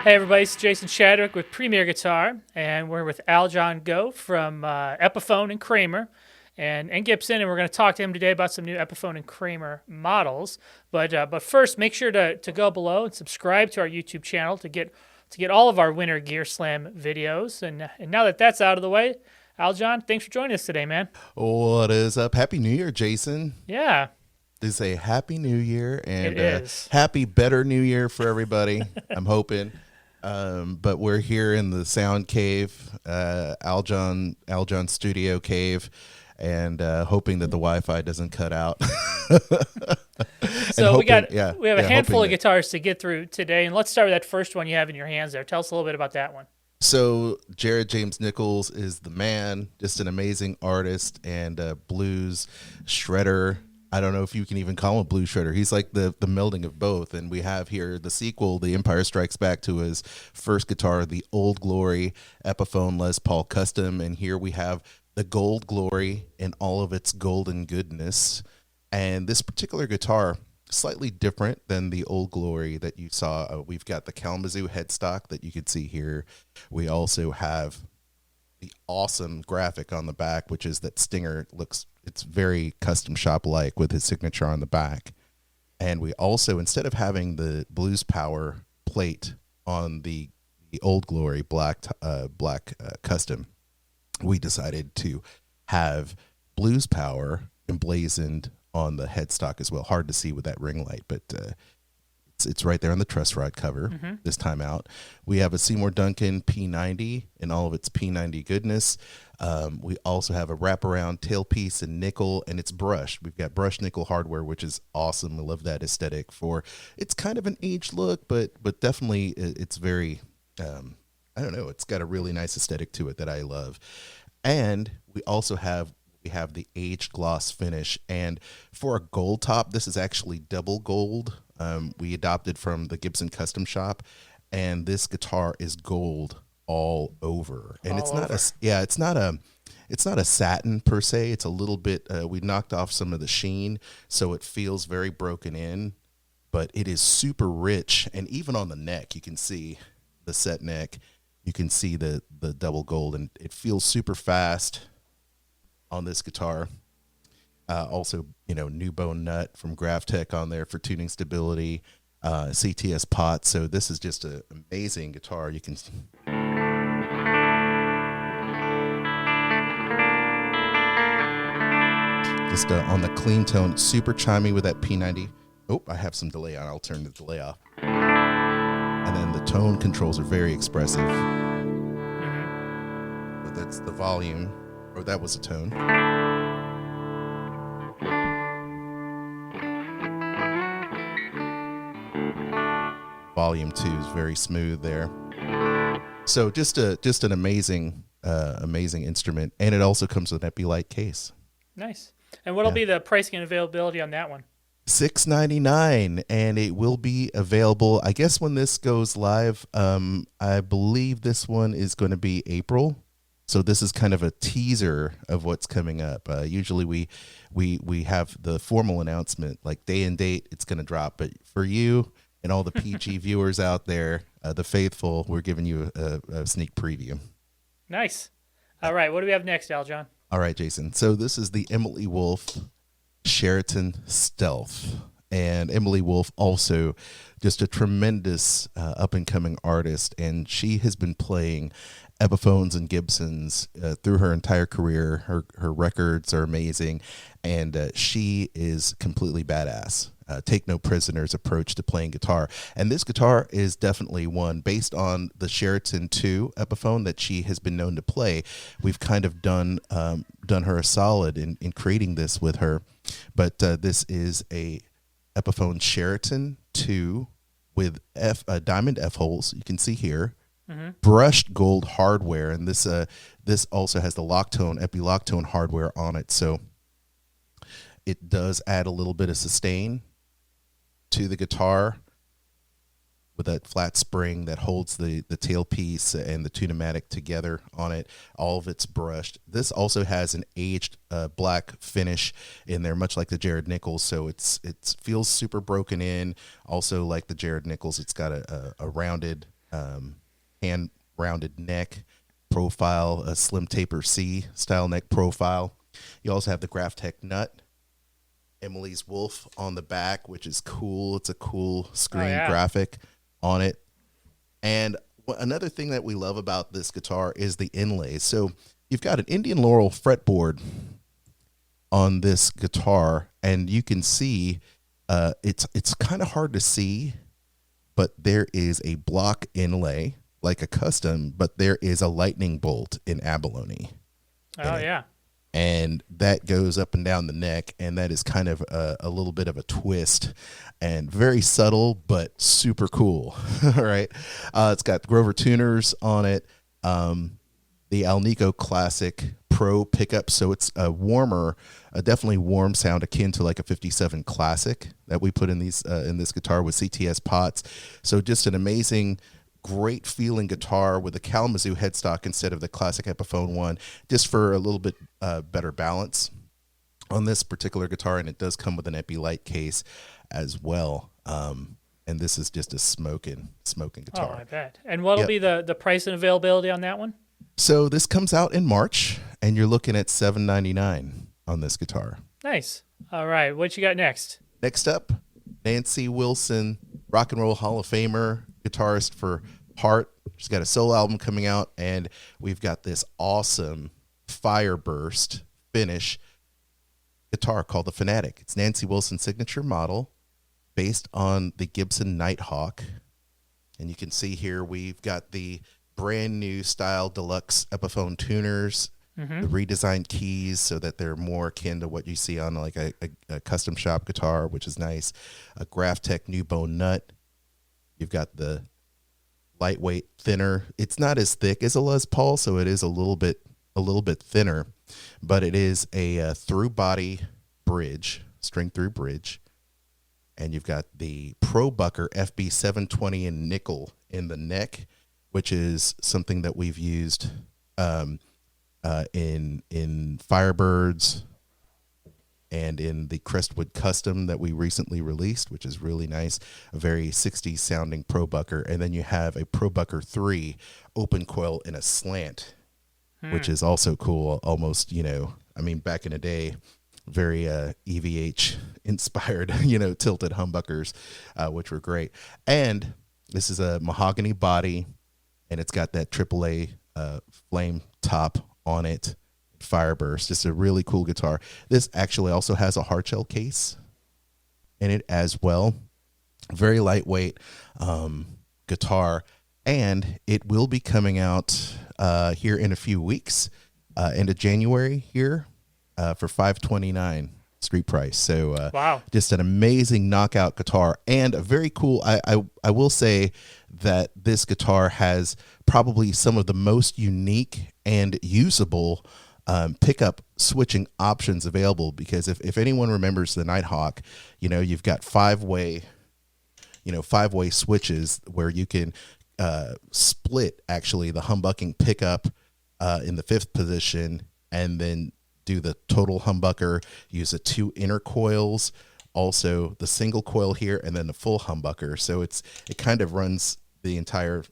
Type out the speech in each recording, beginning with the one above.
Hey everybody, it's Jason Shadrick with Premier Guitar, and we're with Aljon Go from Epiphone and Kramer and Gibson, and we're going to talk to him today about some new Epiphone and Kramer models. But first, make sure to go below and subscribe to our YouTube channel to get all of our Winter Gear Slam videos. And now that that's out of the way, Aljon, thanks for joining us today, man. What is up? Happy New Year, Jason. Yeah, This is a happy New Year it and is. happy better New Year for everybody. I'm hoping. But we're here in the sound cave, Aljon Studio Cave, and hoping that the Wi-Fi doesn't cut out. So we have a handful of that. guitars to get through today, and let's start with that first one you have in your hands there. Tell us a little bit about that one. So James Nichols is the man, just an amazing artist and blues shredder. I don't know if you can even call him a blues shredder. He's like the melding of both. And we have here the sequel, The Empire Strikes Back, to his first guitar, the Old Glory Epiphone Les Paul Custom. And here we have the Gold Glory in all of its golden goodness. And this particular guitar, slightly different than the Old Glory that you saw. We've got the Kalamazoo headstock that you can see here. We also have the awesome graphic on the back, which is that Stinger it's very custom shop like with his signature on the back. And we also, instead of having the Blues Power plate on the Old Glory black custom, we decided to have Blues Power emblazoned on the headstock as well. Hard to see with that ring light, but it's right there on the truss rod cover this time out. We have a Seymour Duncan P90 in all of its P90 goodness. We also have a wraparound tailpiece in nickel, and it's brushed. We've got brushed nickel hardware, which is awesome. I love that aesthetic. It's kind of an aged look, but definitely it's very, I don't know, it's got a really nice aesthetic to it that I love. And we also have the aged gloss finish, and for a gold top, this is actually double gold. We adopted from the Gibson Custom Shop, and this guitar is gold all over. And it's not a satin per se. It's a little bit. We knocked off some of the sheen, so it feels very broken in, but it is super rich. And even on the neck, you can see the set neck. You can see the double gold, and it feels super fast on this guitar. Also, new bone nut from Graphtec on there for tuning stability, CTS pot. So this is just an amazing guitar. You can just on the clean tone, super chimey with that P90. Oh, I have some delay on. I'll turn the delay off. And then the tone controls are very expressive. But that's the volume, or that was a tone. Volume 2 is very smooth there. So just an amazing instrument, and it also comes with an Epi-Light case. Nice. And what'll be the pricing and availability on that one? $699, and it will be available, I guess, when this goes live. I believe this one is going to be April. So this is kind of a teaser of what's coming up. Usually we have the formal announcement, like day and date, it's going to drop. But for you and all the PG viewers out there, the faithful, we're giving you a sneak preview. Nice. All right, what do we have next, Aljon? All right, Jason. So this is the Emily Wolf Sheraton Stealth. And Emily Wolf, also just a tremendous up-and-coming artist, and she has been playing Epiphones and Gibsons through her entire career. Her records are amazing, and she is completely badass. Take no prisoners approach to playing guitar. And this guitar is definitely one based on the Sheraton 2 Epiphone that she has been known to play. We've kind of done her a solid in creating this with her. But this is a Epiphone Sheraton 2 with diamond F holes. You can see here. Brushed gold hardware, and this also has the Locktone, Epi Locktone hardware on it. So it does add a little bit of sustain to the guitar with that flat spring that holds the tailpiece and the tunematic together on it. All of it's brushed. This also has an aged black finish in there, much like the Jared Nichols. So it feels super broken in. Also, like the Jared Nichols, it's got a rounded hand rounded neck profile, a slim taper C style neck profile. You also have the Graphtec nut, Emily's wolf on the back, which is cool. It's a cool screen graphic on it. And another thing that we love about this guitar is the inlays. So you've got an Indian Laurel fretboard on this guitar, and you can see it's kind of hard to see, but there is a block inlay like a custom, but there is a lightning bolt in abalone. Oh, yeah. And that goes up and down the neck, and that is kind of a little bit of a twist and very subtle, but super cool. All right. It's got Grover tuners on it. The Alnico Classic Pro pickup. So it's a warmer, a definitely warm sound akin to like a 57 Classic that we put in these in this guitar with CTS pots. So just an amazing, great feeling guitar with a Kalamazoo headstock instead of the classic Epiphone one, just for a little bit better balance on this particular guitar. And it does come with an Epi light case as well. And this is just a smoking guitar. Oh, I bet. And what'll be the price and availability on that one? So this comes out in March, and you're looking at $799 on this guitar. Nice. All right. What you got next? Next up, Nancy Wilson, Rock and Roll Hall of Famer, guitarist for Heart. She's got a solo album coming out, and we've got this awesome Fireburst finish guitar called the Fanatic. It's Nancy Wilson's signature model based on the Gibson Nighthawk. And you can see here we've got the brand new style deluxe Epiphone tuners, the redesigned keys so that they're more akin to what you see on like a custom shop guitar, which is nice. A Graphtec new bone nut. You've got the lightweight thinner. It's not as thick as a Les Paul, so it is a little bit thinner, but it is a through body bridge, string through bridge. And you've got the Pro Bucker FB 720 in nickel in the neck, which is something that we've used in Firebirds and in the Crestwood Custom that we recently released, which is really nice. A very 60s sounding Pro Bucker. And then you have a Pro Bucker 3 open coil in a slant, which is also cool. Almost, back in the day, very EVH inspired, tilted humbuckers, which were great. And this is a mahogany body, and it's got that AAA flame top on it, Fireburst. Just a really cool guitar. This actually also has a hardshell case in it as well. Very lightweight guitar, and it will be coming out here in a few weeks, end of January here, for $529 street price. So wow, just an amazing knockout guitar, and a very cool. I will say that this guitar has probably some of the most unique and usable pickup switching options available, because if anyone remembers the Nighthawk, you've got five-way switches where you can split actually the humbucking pickup in the 5th position, and then do the total humbucker, use the 2 inner coils, also the single coil here, and then the full humbucker. So it kind of runs the entire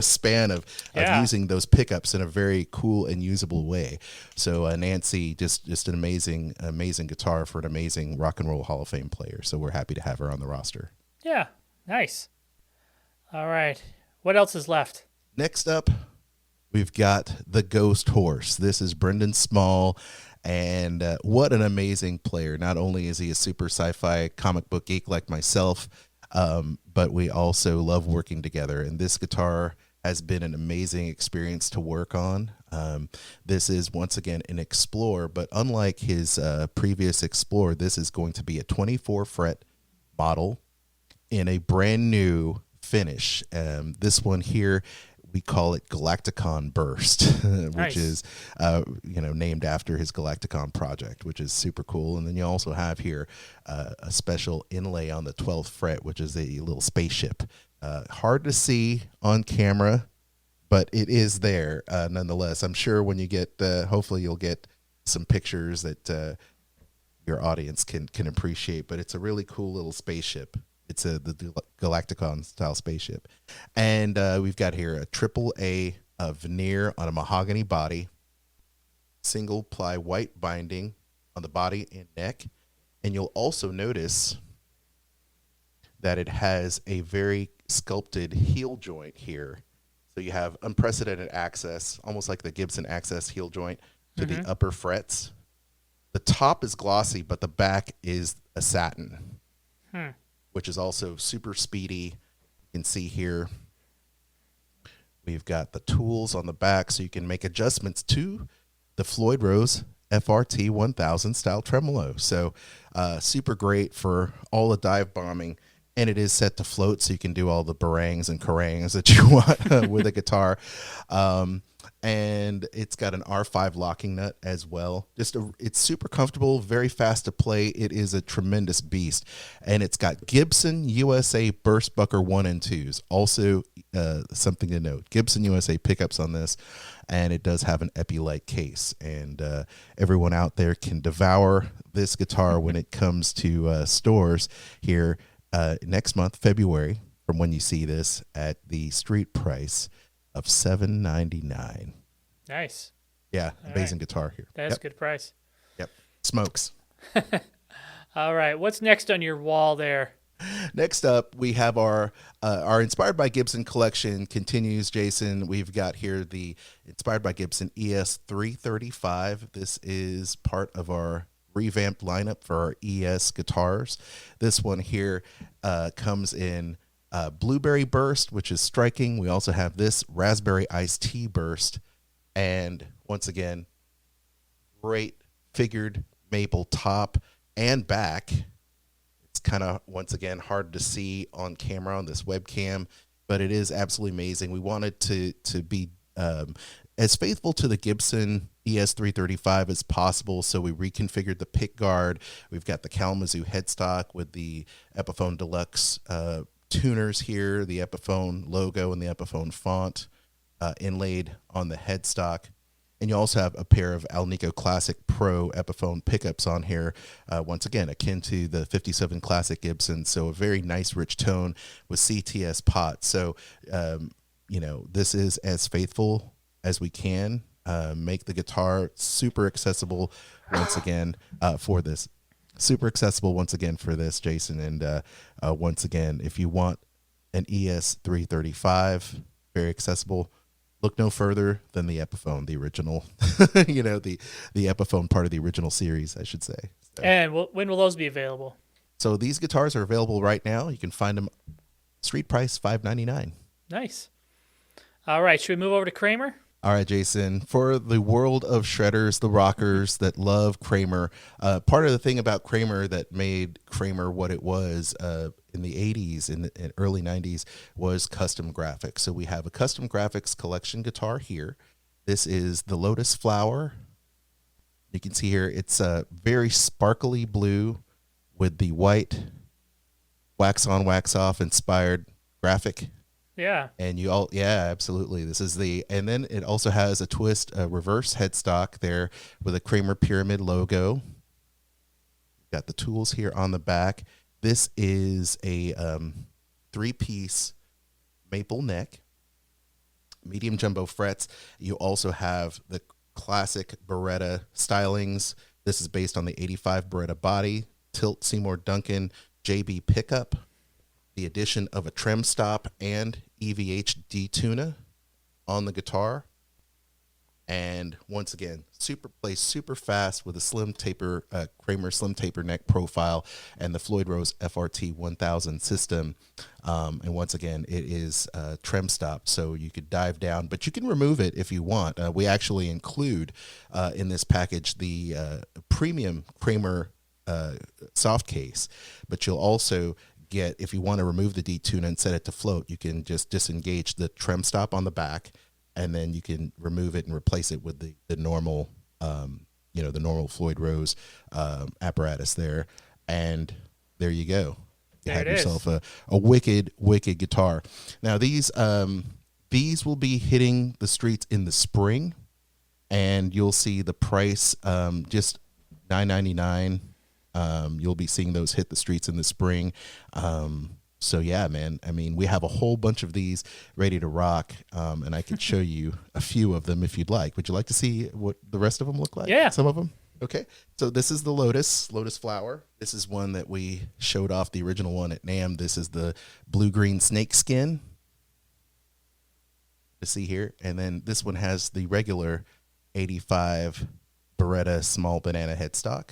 span of using those pickups in a very cool and usable way. So Nancy, just an amazing guitar for an amazing Rock and Roll Hall of Fame player. So we're happy to have her on the roster. Yeah, nice. All right, what else is left? Next up, we've got the Ghost Horse. This is Brendon Small, and what an amazing player. Not only is he a super sci-fi comic book geek like myself, but we also love working together. And this guitar has been an amazing experience to work on. This is, once again, an Explorer, but unlike his previous Explorer, this is going to be a 24-fret model in a brand new finish. This one here, we call it Galacticon Burst, which is, named after his Galacticon project, which is super cool. And then you also have here a special inlay on the 12th fret, which is a little spaceship. Hard to see on camera, but it is there nonetheless. I'm sure when you get, hopefully you'll get some pictures that your audience can appreciate, but it's a really cool little spaceship It's the Galacticon style spaceship. And we've got here a AAA veneer on a mahogany body, single ply white binding on the body and neck. And you'll also notice that it has a very sculpted heel joint here. So you have unprecedented access, almost like the Gibson Access heel joint to the upper frets. The top is glossy, but the back is a satin, which is also super speedy. You can see here we've got the tools on the back, so you can make adjustments to the Floyd Rose FRT 1000 style tremolo. So super great for all the dive bombing. And it is set to float, so you can do all the barangs and karangs that you want with a guitar. And it's got an R5 locking nut as well. It's super comfortable, very fast to play. It is a tremendous beast. And it's got Gibson USA burst bucker 1 and 2s. Also something to note, Gibson USA pickups on this, and it does have an Epi-like case. And everyone out there can devour this guitar when it comes to stores here next month, February, from when you see this, at the street price of $799. Nice. Yeah, amazing guitar here. That's a good price. Yep, smokes. All right, what's next on your wall there? Next up, we have our Inspired by Gibson collection continues, Jason. We've got here the Inspired by Gibson ES 335. This is part of our revamped lineup for our ES guitars. This one here comes in Blueberry Burst, which is striking. We also have this Raspberry Iced Tea Burst. And once again, great figured maple top and back. It's kind of, once again, hard to see on camera on this webcam, but it is absolutely amazing. We wanted to be as faithful to the Gibson ES 335 as possible, so we reconfigured the pick guard. We've got the Kalamazoo headstock with the Epiphone Deluxe tuners here, the Epiphone logo and the Epiphone font inlaid on the headstock. And you also have a pair of Alnico Classic Pro Epiphone pickups on here, once again, akin to the 57 Classic Gibson, so a very nice rich tone with CTS pots. So, this is as faithful as we can. Make the guitar super accessible once again for this. Super accessible once again for this, Jason. And once again, if you want an ES 335, very accessible, look no further than the Epiphone, the original, the Epiphone part of the original series, I should say. So. And when will those be available? So these guitars are available right now. You can find them street price $599. Nice. All right, should we move over to Kramer? All right, Jason, for the world of shredders, the rockers that love Kramer, part of the thing about Kramer that made Kramer what it was in the 80s and early 90s was custom graphics. So we have a custom graphics collection guitar here. This is the Lotus Flower. You can see here it's a very sparkly blue with the white wax on, wax off inspired graphic. Yeah. And absolutely. This is and then it also has a reverse headstock there with a Kramer Pyramid logo. Got the tools here on the back. This is a 3-piece maple neck, medium jumbo frets. You also have the classic Beretta stylings. This is based on the 85 Beretta body, tilt Seymour Duncan JB pickup, the addition of a trim stop and EVH detuner on the guitar. And once again, plays super fast with a slim taper, Kramer slim taper neck profile and the Floyd Rose FRT 1000 system. And once again, it is trim stop, so you could dive down, but you can remove it if you want. We actually include in this package the premium Kramer soft case, but you'll also get, if you want to remove the detuner and set it to float, you can just disengage the trim stop on the back, and then you can remove it and replace it with the normal, the normal Floyd Rose apparatus there, and there you go. You have yourself a wicked guitar. Now these will be hitting the streets in the spring, and you'll see the price just $999 You'll be seeing those hit the streets in the spring. So yeah, man, I mean, we have a whole bunch of these ready to rock, and I could show you a few of them if you'd like. Would you like to see what the rest of them look like? Yeah. Some of them? Okay. So this is the Lotus flower. This is one that we showed off, the original one at NAMM. This is the blue-green snake skin to see here. And then this one has the regular 85 Beretta small banana headstock,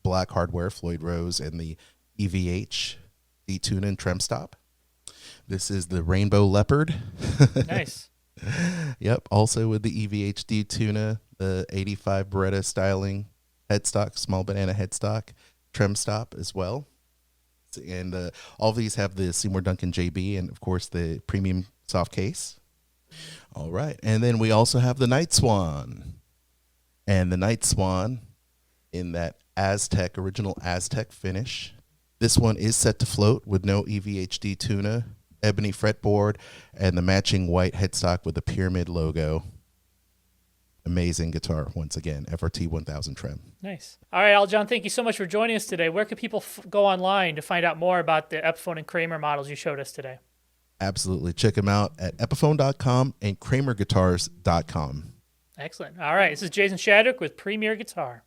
black hardware, Floyd Rose, and the EVH D-tuna and trem stop. This is the Rainbow Leopard. Nice. Yep. Also with the EVH D-tuna, the 85 Beretta styling headstock, small banana headstock, trem stop as well. And all these have the Seymour Duncan JB and, of course, the premium soft case. All right. And then we also have the Night Swan. And the Night Swan in that original Aztec finish. This one is set to float with no EVHD tuna, ebony fretboard, and the matching white headstock with the pyramid logo. Amazing guitar, once again, FRT 1000 trem. Nice. All right, Al John, thank you so much for joining us today. Where can people go online to find out more about the Epiphone and Kramer models you showed us today? Absolutely. Check them out at epiphone.com and kramerguitars.com. Excellent. All right, this is Jason Shadrick with Premier Guitar.